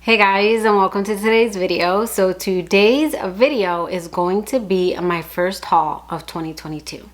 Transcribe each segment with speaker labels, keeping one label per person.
Speaker 1: Hey guys, and welcome to today's video. So today's video is going to be my first haul of 2022.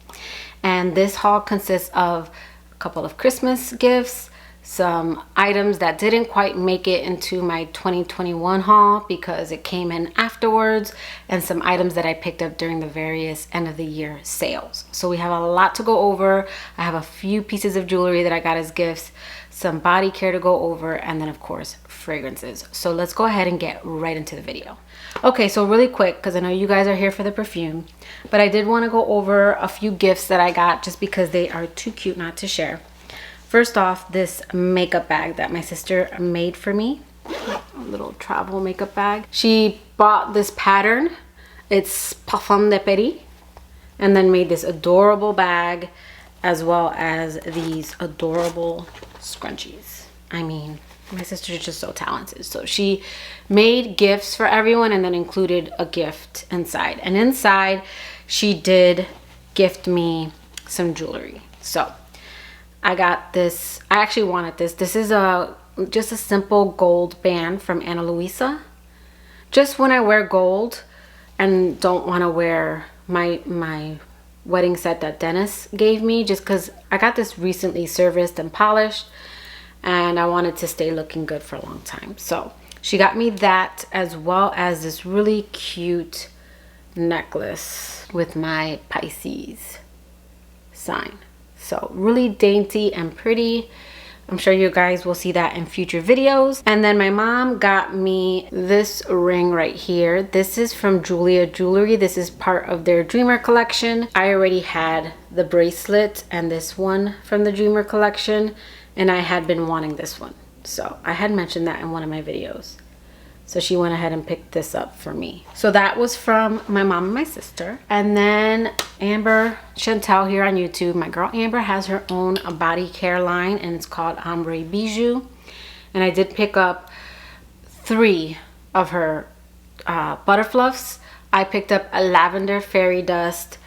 Speaker 1: And this haul consists of a couple of Christmas gifts, some items that didn't quite make it into my 2021 haul because it came in afterwards, and some items that I picked up during the various end of the year sales. So we have a lot to go over. I have a few pieces of jewelry that I got as gifts, some body care to go over, and then of course fragrances. So let's go ahead and get right into the video. Okay, so really quick, because I know you guys are here for the perfume, but I did want to go over a few gifts that I got just because they are too cute not to share. First off, this makeup bag that my sister made for me, a little travel makeup bag. She bought this pattern, it's Parfume de Paris, and then made this adorable bag as well as these adorable scrunchies. I mean, my sister's just so talented. So she made gifts for everyone and then included a gift inside. And inside, she did gift me some jewelry. So I got this. I actually wanted this. This is just a simple gold band from Ana Luisa. Just when I wear gold and don't want to wear my wedding set that Dennis gave me, just because I got this recently serviced and polished and I wanted to stay looking good for a long time. So she got me that, as well as this really cute necklace with my Pisces sign. So really dainty and pretty. I'm sure you guys will see that in future videos. And then my mom got me this ring right here. This is from Jeulia Jewelry. This is part of their Dreamer collection. I already had the bracelet and this one from the Dreamer collection, and I had been wanting this one. So I had mentioned that in one of my videos. So she went ahead and picked this up for me. So that was from my mom and my sister. And then Amber Chantel here on YouTube, my girl Amber has her own body care line, and it's called Ombre Bijou. And I did pick up 3 of her butterfluffs. I picked up a lavender fairy dust,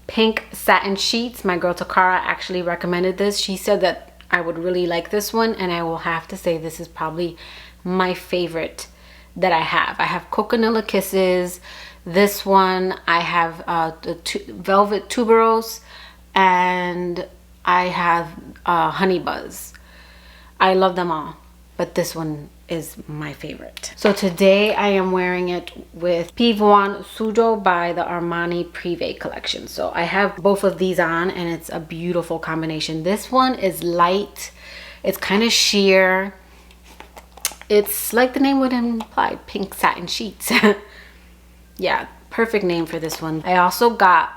Speaker 1: pink satin sheets. My girl Takara actually recommended this. She said that I would really like this one, and I will have to say this is probably my favorite that I have. I have Coconut Kisses, this one, I have the Velvet Tuberose, and I have Honey Buzz. I love them all, but this one is my favorite. So today I am wearing it with Pivoine Sujo by the Armani Privé collection. So I have both of these on, and it's a beautiful combination. This one is light, it's kind of sheer. It's like the name would imply, pink satin sheets. Yeah, perfect name for this one. I also got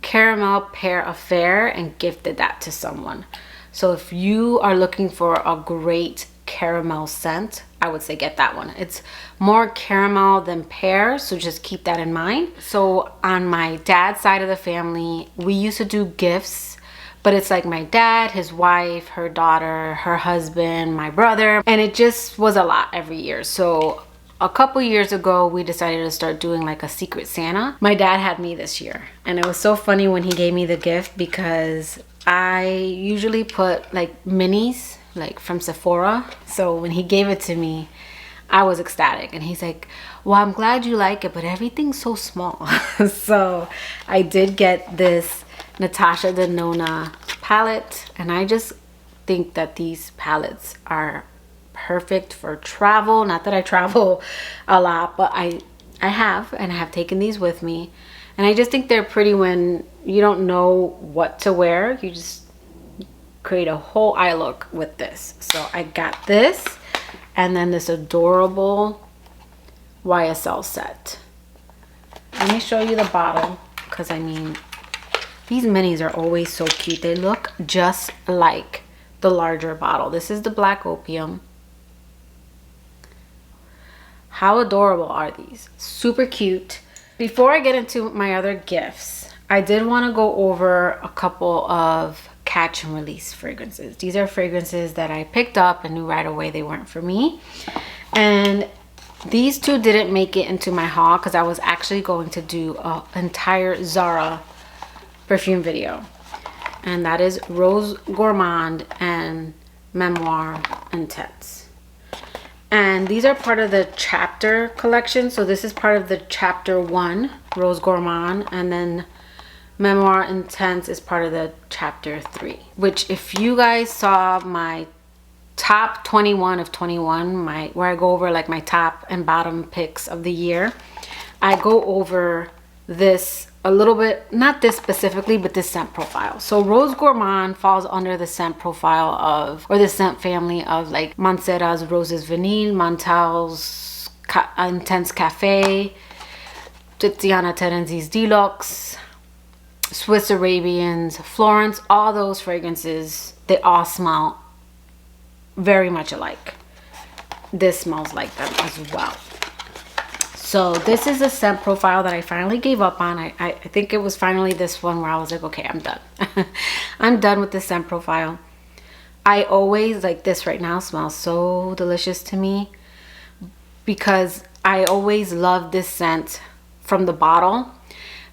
Speaker 1: Caramel Pear Affair and gifted that to someone. So if you are looking for a great caramel scent, I would say get that one. It's more caramel than pear, so just keep that in mind. So on my dad's side of the family, we used to do gifts, but it's like my dad, his wife, her daughter, her husband, my brother, and it just was a lot every year. So a couple years ago, we decided to start doing like a Secret Santa. My dad had me this year, and it was so funny when he gave me the gift because I usually put like minis, like from Sephora. So when he gave it to me, I was ecstatic, and he's like, well, I'm glad you like it, but everything's so small. So I did get this Natasha Denona palette, and I just think that these palettes are perfect for travel. Not that I travel a lot, but I have taken these with me, and I just think they're pretty when you don't know what to wear. You just create a whole eye look with this. So I got this, and then this adorable YSL set. Let me show you the bottle, because I mean, these minis are always so cute. They look just like the larger bottle. This is the Black Opium. How adorable are these? Super cute. Before I get into my other gifts, I did want to go over a couple of catch and release fragrances. These are fragrances that I picked up and knew right away they weren't for me. And these 2 didn't make it into my haul because I was actually going to do an entire Zara perfume video, and that is Rose Gourmand and Memoir Intense. And these are part of the chapter collection. So this is part of the chapter 1, Rose Gourmand, and then Memoir Intense is part of the chapter 3, which if you guys saw my top 21 of 21, where I go over like my top and bottom picks of the year, I go over this a little bit, not this specifically, but this scent profile. So Rose Gourmand falls under the scent profile of, or the scent family of like Montserrat's Roses Vanille, Montal's Intense Cafe, Tiziana Terenzi's Deluxe, Swiss Arabians, Florence, all those fragrances, they all smell very much alike. This smells like them as well. So this is a scent profile that I finally gave up on. I think it was finally this one where I was like, okay, I'm done. I'm done with this scent profile. I always, like this right now smells so delicious to me because I always love this scent from the bottle.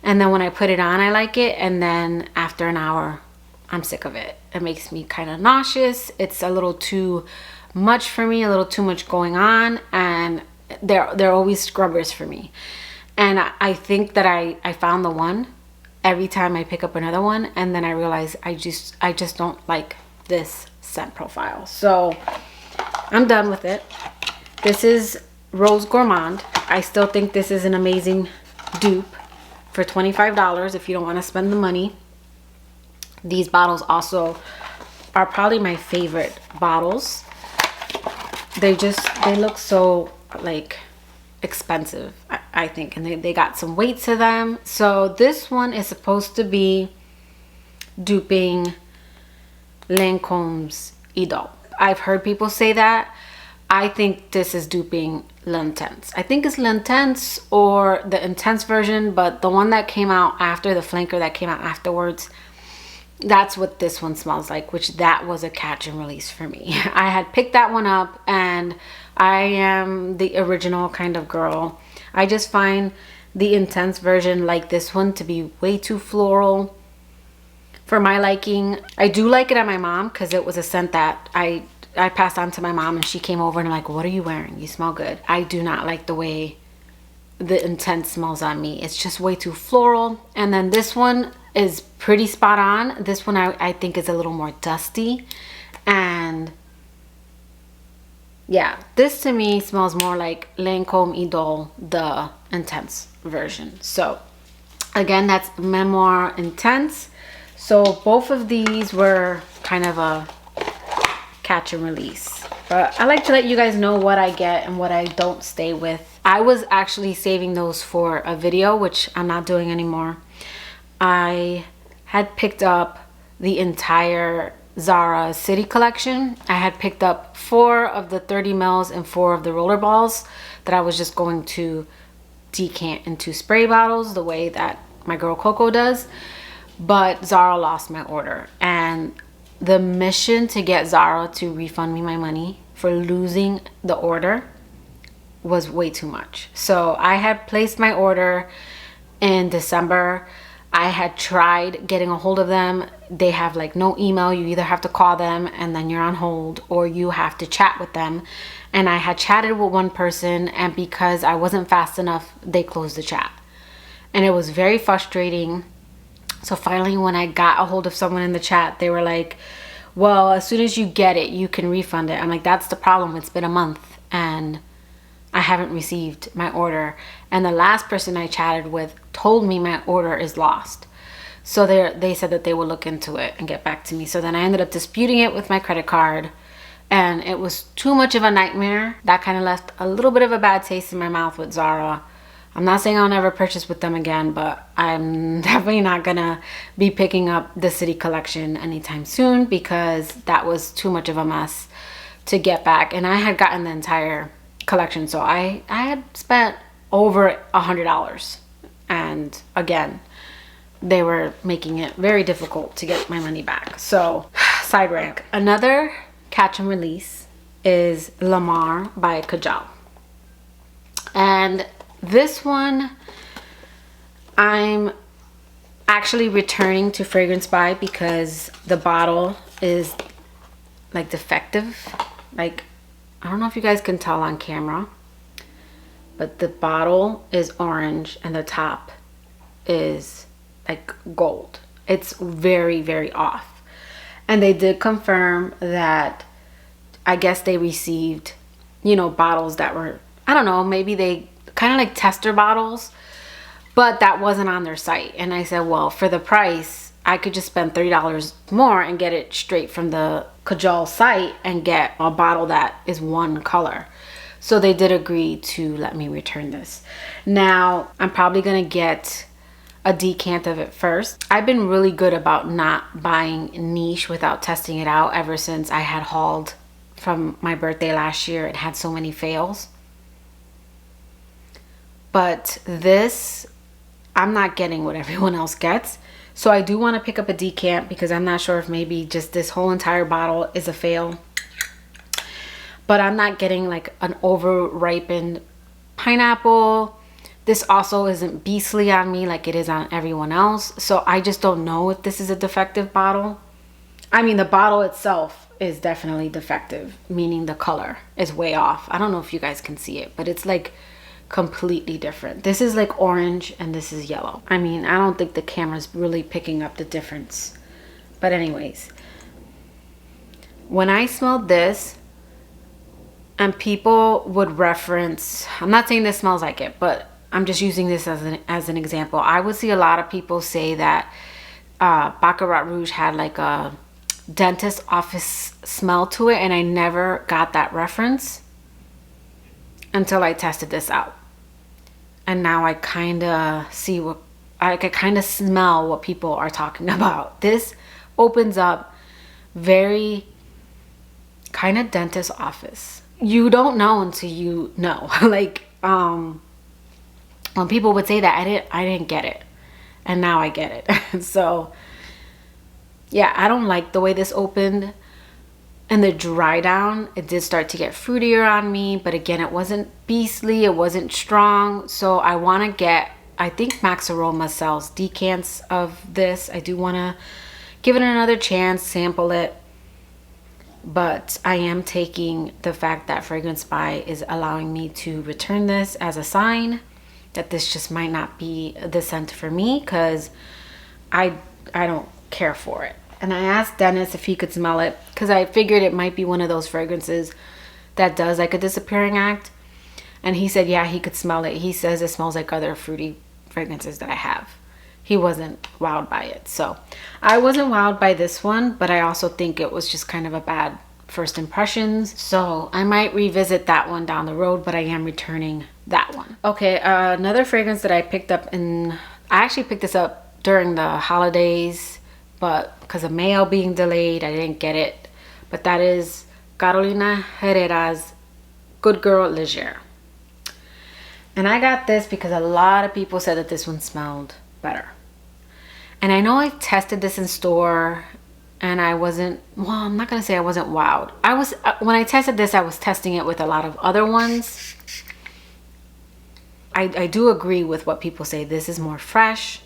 Speaker 1: And then when I put it on, I like it. And then after an hour, I'm sick of it. It makes me kind of nauseous. It's a little too much for me, a little too much going on. And they're always scrubbers for me. And I think that I found the one every time I pick up another one. And then I realize I just don't like this scent profile. So I'm done with it. This is Rose Gourmand. I still think this is an amazing dupe for $25 if you don't want to spend the money. These bottles also are probably my favorite bottles. They look so like expensive, I think, and they got some weight to them. So this one is supposed to be duping Lancome's Idole. I've heard people say that. I think this is duping L'Intense. I think it's L'Intense or the Intense version, but the one that came out after, the flanker that came out afterwards, that's what this one smells like, which that was a catch and release for me. I had picked that one up, and I am the original kind of girl. I just find the Intense version like this one to be way too floral for my liking. I do like it on my mom because it was a scent that I passed on to my mom, and she came over and like, what are you wearing? You smell good. I do not like the way the Intense smells on me. It's just way too floral. And then this one is pretty spot on. This one I think is a little more dusty. And yeah, this to me smells more like Lancome Idole, the Intense version. So again, that's Memoir Intense. So both of these were kind of a catch and release, but I like to let you guys know what I get and what I don't stay with. I was actually saving those for a video, which I'm not doing anymore. I had picked up the entire Zara City collection. I had picked up 4 of the 30 mils and 4 of the roller balls that I was just going to decant into spray bottles the way that my girl Coco does. But Zara lost my order, and the mission to get Zara to refund me my money for losing the order was way too much. So I had placed my order in December. I had tried getting a hold of them. They have like no email. You either have to call them and then you're on hold, or you have to chat with them. And I had chatted with one person, and because I wasn't fast enough, they closed the chat. And it was very frustrating. So finally, when I got a hold of someone in the chat, they were like, well, as soon as you get it, you can refund it. I'm like, that's the problem. It's been a month and I haven't received my order. And the last person I chatted with told me my order is lost. So they said that they will look into it and get back to me. So then I ended up disputing it with my credit card, and it was too much of a nightmare. That kind of left a little bit of a bad taste in my mouth with Zara. I'm not saying I'll never purchase with them again, but I'm definitely not gonna be picking up the City collection anytime soon because that was too much of a mess to get back. And I had gotten the entire collection, so I had spent over $100. And again, they were making it very difficult to get my money back. So, side rant. Another catch and release is Lamar by Kajal. And this one, I'm actually returning to Fragrance Buy because the bottle is like defective. Like, I don't know if you guys can tell on camera, but the bottle is orange and the top is like gold. It's very, very off. And they did confirm that I guess they received, you know, bottles that were, I don't know, maybe they kind of like tester bottles, but that wasn't on their site. And I said, well, for the price, I could just spend $30 more and get it straight from the Kajal site and get a bottle that is one color. So they did agree to let me return this. Now, I'm probably gonna get a decant of it first. I've been really good about not buying niche without testing it out ever since I had hauled from my birthday last year. It had so many fails. But this, I'm not getting what everyone else gets. So I do want to pick up a decant because I'm not sure if maybe just this whole entire bottle is a fail. But I'm not getting like an over-ripened pineapple. This also isn't beastly on me like it is on everyone else. So I just don't know if this is a defective bottle. I mean, the bottle itself is definitely defective, meaning the color is way off. I don't know if you guys can see it, but it's like completely different. This is like orange and this is yellow. I mean, I don't think the camera's really picking up the difference. But anyways, when I smelled this, and people would reference, I'm not saying this smells like it, but I'm just using this as an example. I would see a lot of people say that Baccarat Rouge had like a dentist office smell to it, and I never got that reference until I tested this out. And now I kind of see what, I can kind of smell what people are talking about. This opens up very kind of dentist office. You don't know until you know. Like when people would say that, I didn't get it, and now I get it. So yeah, I don't like the way this opened. And the dry down, it did start to get fruitier on me, but again, it wasn't beastly, it wasn't strong. So I want to get, I think Max Aroma sells decants of this. I do want to give it another chance, sample it. But I am taking the fact that Fragrance Spy is allowing me to return this as a sign that this just might not be the scent for me, because I don't care for it. And I asked Dennis if he could smell it, because I figured it might be one of those fragrances that does like a disappearing act. And he said, yeah, he could smell it. He says it smells like other fruity fragrances that I have. He wasn't wowed by it. So I wasn't wowed by this one, but I also think it was just kind of a bad first impressions. So I might revisit that one down the road, but I am returning that one. Okay, another fragrance that I picked up I actually picked this up during the holidays, but because of mail being delayed, I didn't get it. But that is Carolina Herrera's Good Girl Legere. And I got this because a lot of people said that this one smelled better. And I know I tested this in store and I wasn't, well, I'm not gonna say I wasn't wowed. When I tested this, I was testing it with a lot of other ones. I do agree with what people say. This is more fresh.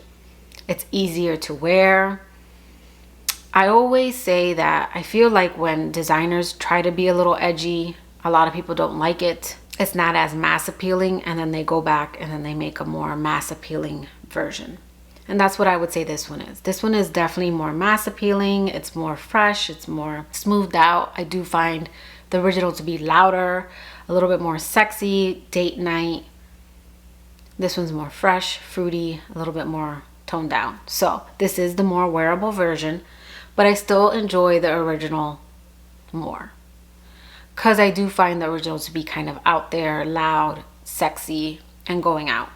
Speaker 1: It's easier to wear. I always say that I feel like when designers try to be a little edgy, a lot of people don't like it. It's not as mass appealing, and then they go back and then they make a more mass appealing version. And that's what I would say this one is. This one is definitely more mass appealing. It's more fresh. It's more smoothed out. I do find the original to be louder, a little bit more sexy, date night. This one's more fresh, fruity, a little bit more toned down. So this is the more wearable version, but I still enjoy the original more, because I do find the original to be kind of out there, loud, sexy, and going out.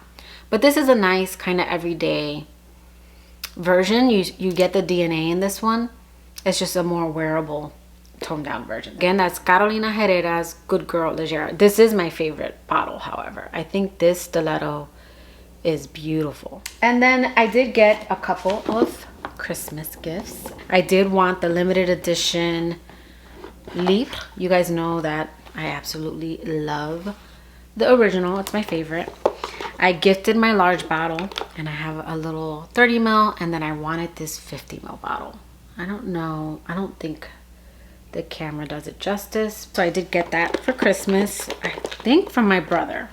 Speaker 1: But this is a nice kind of everyday version. You get the DNA in this one. It's just a more wearable, toned down version. Again, that's Carolina Herrera's Good Girl Legere. This is my favorite bottle, however. I think this stiletto is beautiful. And then I did get a couple of Christmas gifts. I did want the limited edition Livre. You guys know that I absolutely love the original. It's my favorite. I gifted my large bottle, and I have a little 30 ml, and then I wanted this 50 ml bottle. I don't know. I don't think the camera does it justice. So I did get that for Christmas, I think from my brother.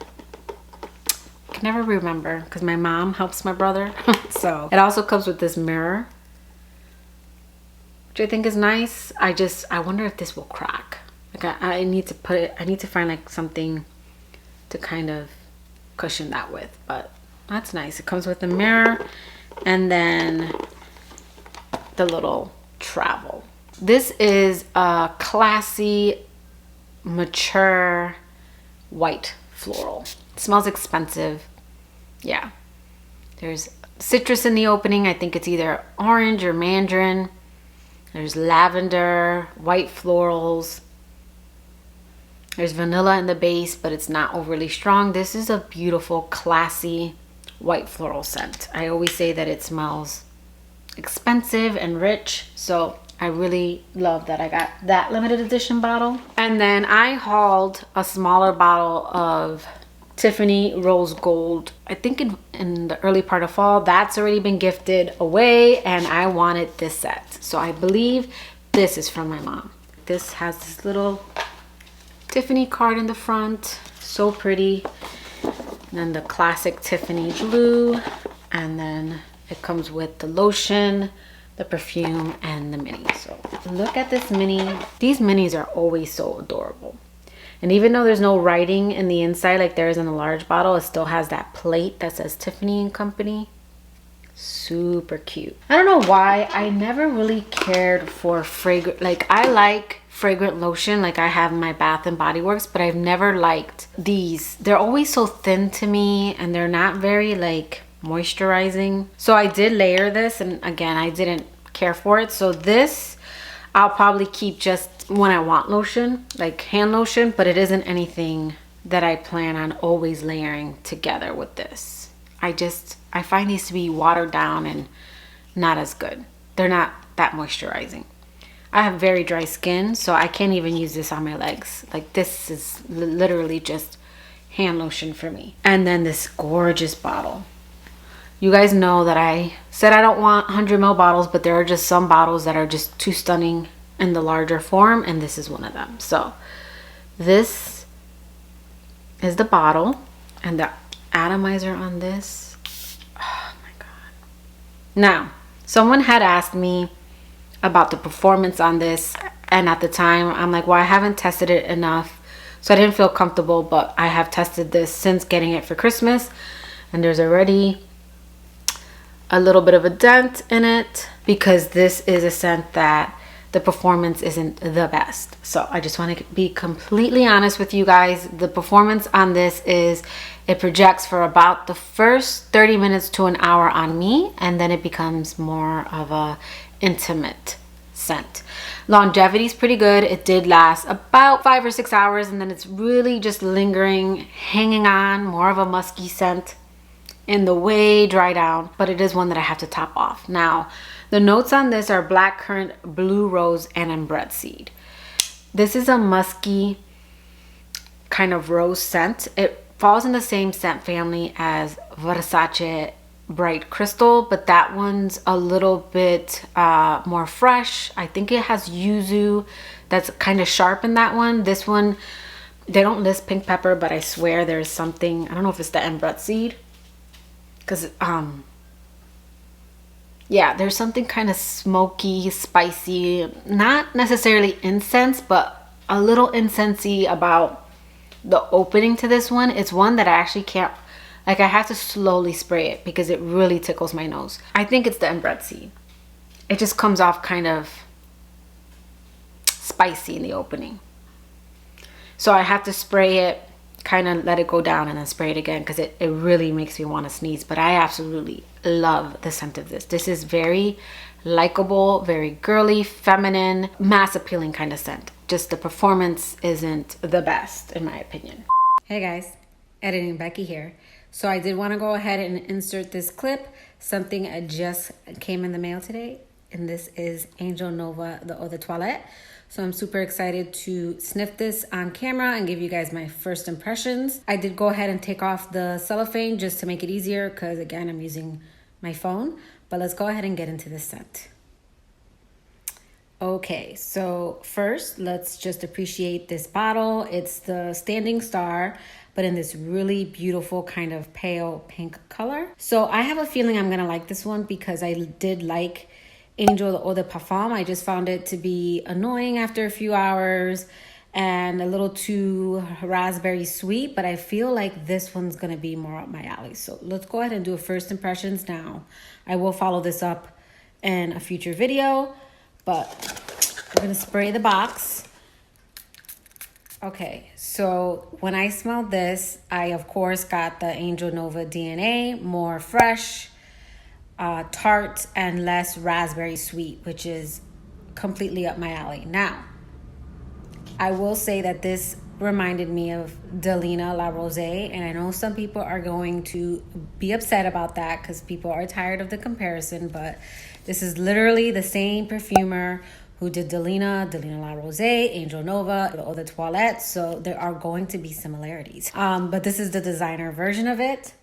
Speaker 1: I can never remember because my mom helps my brother. So it also comes with this mirror, which I think is nice. I wonder if this will crack. Like I need to put it, I need to find like something to kind of cushion that with, but that's nice. It comes with a mirror and then the little travel. This is a classy, mature white floral. It smells expensive. Yeah. There's citrus in the opening. I think it's either orange or mandarin. There's lavender, white florals. There's vanilla in the base, but it's not overly strong. This is a beautiful, classy white floral scent. I always say that it smells expensive and rich, so I really love that I got that limited edition bottle. And then I hauled a smaller bottle of Tiffany Rose Gold, I think in the early part of fall. That's already been gifted away, and I wanted this set, so I believe this is from my mom. This has this little Tiffany card in the front, so pretty. And then the classic Tiffany blue, and then it comes with the lotion, the perfume, and the mini. So look at this mini. These minis are always so adorable. And even though there's no writing in the inside like there is in the large bottle, it still has that plate that says Tiffany and Company. Super cute. I don't know why I never really cared for fragrance. Like I like fragrant lotion, like I have my Bath and Body Works, but I've never liked these. They're always so thin to me, and they're not very like moisturizing. So I did layer this, and again, I didn't care for it. So this I'll probably keep just when I want lotion, like hand lotion, but it isn't anything that I plan on always layering together with this. I find these to be watered down and not as good. They're not that moisturizing. I have very dry skin, so I can't even use this on my legs. Like this is literally just hand lotion for me. And then this gorgeous bottle. You guys know that I said I don't want 100 ml bottles, but there are just some bottles that are just too stunning in the larger form, and this is one of them. So this is the bottle, and the atomizer on this. Oh my god. Now, someone had asked me about the performance on this, and at the time I'm like, well, I haven't tested it enough, so I didn't feel comfortable, but I have tested this since getting it for Christmas, and there's already a little bit of a dent in it because this is a scent that the performance isn't the best. So I just want to be completely honest with you guys. The performance on this is, it projects for about the first 30 minutes to an hour on me, and then it becomes more of a intimate scent. Longevity is pretty good. It did last about 5 or 6 hours, and then it's really just lingering, hanging on, more of a musky scent in the way dry down, but it is one that I have to top off. Now, the notes on this are blackcurrant, blue rose, and embret seed. This is a musky kind of rose scent. It falls in the same scent family as Versace Bright Crystal, but that one's a little bit more fresh. I think it has yuzu that's kind of sharp in that one. This one, they don't list pink pepper, but I swear there's something, I don't know if it's the embret seed, because yeah, there's something kind of smoky, spicy, not necessarily incense, but a little incensey about the opening to this one. It's one that I actually can't, like I have to slowly spray it because it really tickles my nose. I think it's the embret seed. It just comes off kind of spicy in the opening. So I have to spray it, kind of let it go down, and then spray it again because it really makes me want to sneeze. But I absolutely love the scent of this. This is very likable, very girly, feminine, mass appealing kind of scent. Just the performance isn't the best in my opinion. Hey guys, editing Becky here. So I did want to go ahead and insert this clip. Something just came in the mail today, and this is Angel Nova the Eau de Toilette. So I'm super excited to sniff this on camera and give you guys my first impressions. I did go ahead and take off the cellophane just to make it easier because again, I'm using my phone. But let's go ahead and get into this scent. Okay, so first let's just appreciate this bottle. It's the Standing Star, but in this really beautiful kind of pale pink color. So I have a feeling I'm gonna like this one because I did like Angel Eau de Parfum. I just found it to be annoying after a few hours and a little too raspberry sweet, but I feel like this one's gonna be more up my alley. So let's go ahead and do a first impressions now. I will follow this up in a future video, but we're gonna spray the box. Okay, so when I smelled this, I of course got the Angel Nova DNA, more fresh, tart, and less raspberry sweet, which is completely up my alley. Now, I will say that this reminded me of Delina La Rose, and I know some people are going to be upset about that because people are tired of the comparison, but this is literally the same perfumer who did Delina La Rose, Angel Nova, Eau de Toilette, so there are going to be similarities. But this is the designer version of it.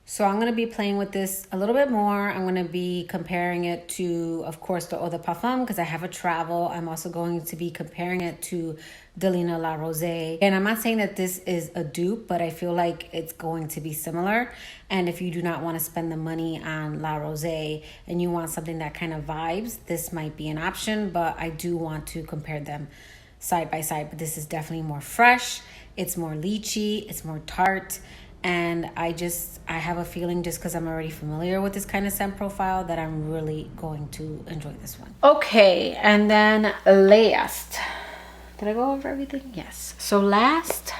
Speaker 1: So I'm going to be playing with this a little bit more. I'm going to be comparing it to, of course, the Eau de Parfum because I have a travel. I'm also going to be comparing it to Delina La Rose. And I'm not saying that this is a dupe, but I feel like it's going to be similar. And if you do not want to spend the money on La Rose and you want something that kind of vibes, this might be an option. But I do want to compare them side by side. But this is definitely more fresh. It's more lychee. It's more tart. And I have a feeling just because I'm already familiar with this kind of scent profile that I'm really going to enjoy this one. Okay, and then last. Did I go over everything? Yes. So last,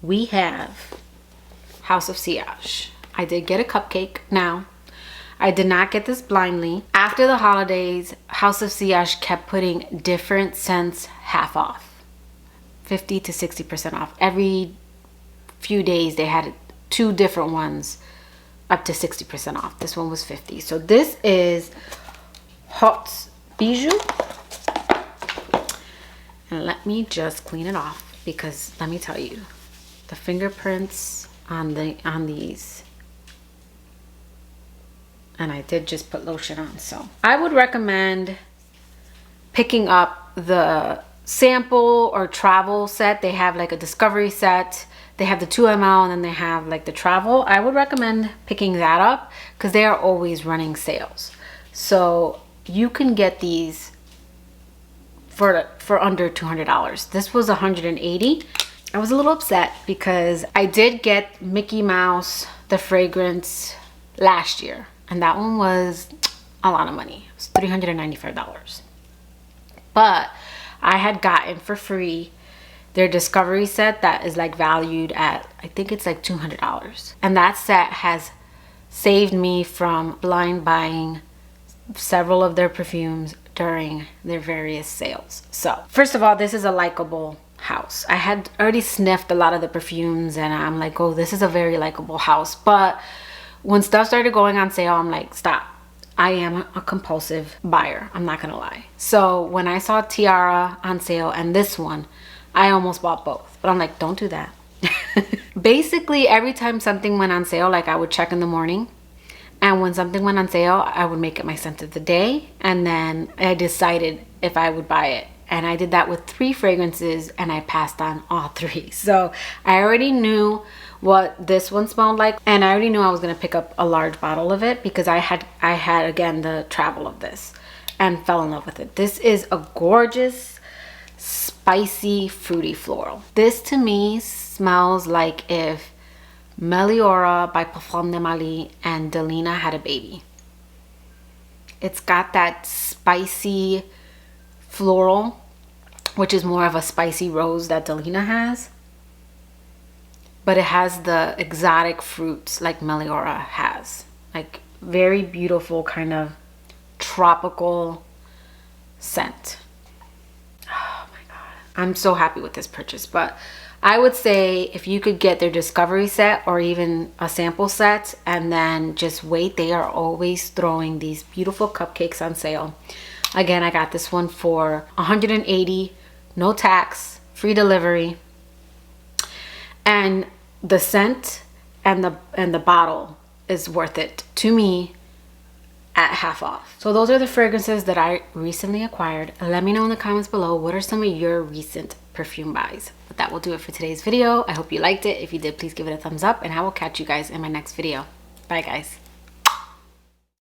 Speaker 1: we have House of Sillage. I did get a cupcake. Now, I did not get this blindly. After the holidays, House of Sillage kept putting different scents half off. 50 to 60% off. Every few days they had 2 different ones up to 60% off. This one was 50. So this is Hot Bijou, and let me just clean it off because let me tell you, the fingerprints on these, and I did just put lotion on, so I would recommend picking up the sample or travel set. They have like a discovery set. They have the 2 ml and then they have like the travel. I would recommend picking that up because they are always running sales. So you can get these for under $200. This was $180. I was a little upset because I did get Mickey Mouse, the fragrance, last year. And that one was a lot of money. It was $395. But I had gotten for free their discovery set that is like valued at, I think it's like $200. And that set has saved me from blind buying several of their perfumes during their various sales. So first of all, this is a likable house. I had already sniffed a lot of the perfumes and I'm like, oh, this is a very likable house. But when stuff started going on sale, I'm like, stop. I am a compulsive buyer. I'm not gonna lie. So when I saw Tiara on sale and this one, I almost bought both, but I'm like, don't do that. Basically, every time something went on sale, like I would check in the morning, and when something went on sale, I would make it my scent of the day, and then I decided if I would buy it. And I did that with 3 fragrances, and I passed on all 3. So I already knew what this one smelled like, and I already knew I was gonna pick up a large bottle of it because I had again the travel of this and fell in love with it. This is a gorgeous, spicy, fruity floral. This to me smells like if Meliora by Parfum de Mali and Delina had a baby. It's got that spicy floral, which is more of a spicy rose that Delina has, but it has the exotic fruits like Meliora has, like very beautiful kind of tropical scent. Oh my god, I'm so happy with this purchase. But I would say if you could get their discovery set or even a sample set and then just wait, they are always throwing these beautiful cupcakes on sale. Again, I got this one for $180, no tax, free delivery, and the scent and the bottle is worth it to me. at half off. So those are the fragrances that I recently acquired. Let me know in the comments below, what are some of your recent perfume buys? But that will do it for today's video. I hope you liked it. If you did, please give it a thumbs up, and I will catch you guys in my next video. Bye guys.